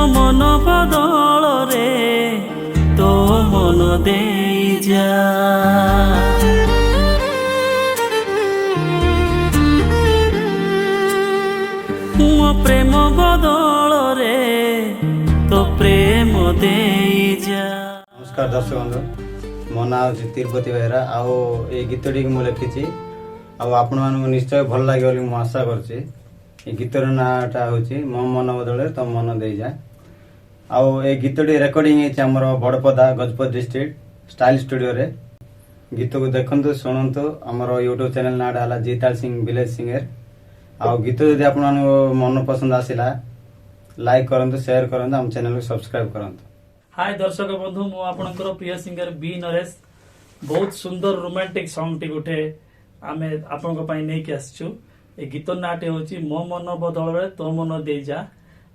मन बदल रे तो मन दे जा मो प्रेम बदल रे तो प्रेम दे जा। नमस्कार दर्शक बंधु मो ना हूँ तिरुपति बेहरा आओ ये गीतटी मुझे लिखी आपण मानक निश्चय भल लगे बोली मु आशा करछि। ये गीतर नाटा हूँ मो मन बदले तो मन दे जाए। आउ ये गीतटी रेकर्डिंग होमर बड़पदा गजपत डिस्ट्रिक्ट स्टाइल स्टूडियो रे। गीत को देखु शुणु आमर यूट्यूब चैनल नाटा है जीताल सिंह विलेज सिंगर। आउ गीत जदि आप मन पसंद आसला लाइक करंतु शेयर करंतु आम चैनल को सब्सक्राइब करंतु। हाय दर्शक बंधु मु आपनकर प्रिय सिंगर बी नरेश बहुत सुंदर रोमांटिक सॉन्ग टी गोटे आमे आपनको पई नै के आछछु। ए गीत नाटे होची मो मन बदलरे तो मन दे जा।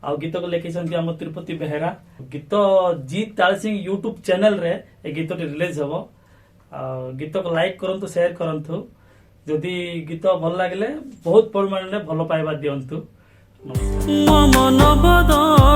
आ गीत को लिखिसन कि हम तिरुपति बेहरा गीत जीत ताल सिंह यूट्यूब चैनल रे ए गीत टी रिलीज हबो। आ गीत को लाइक करंतु शेयर करंतु जदि गीत भल लागले बहुत परिमाण रे भलो पाइबा दियंतु। मन बदल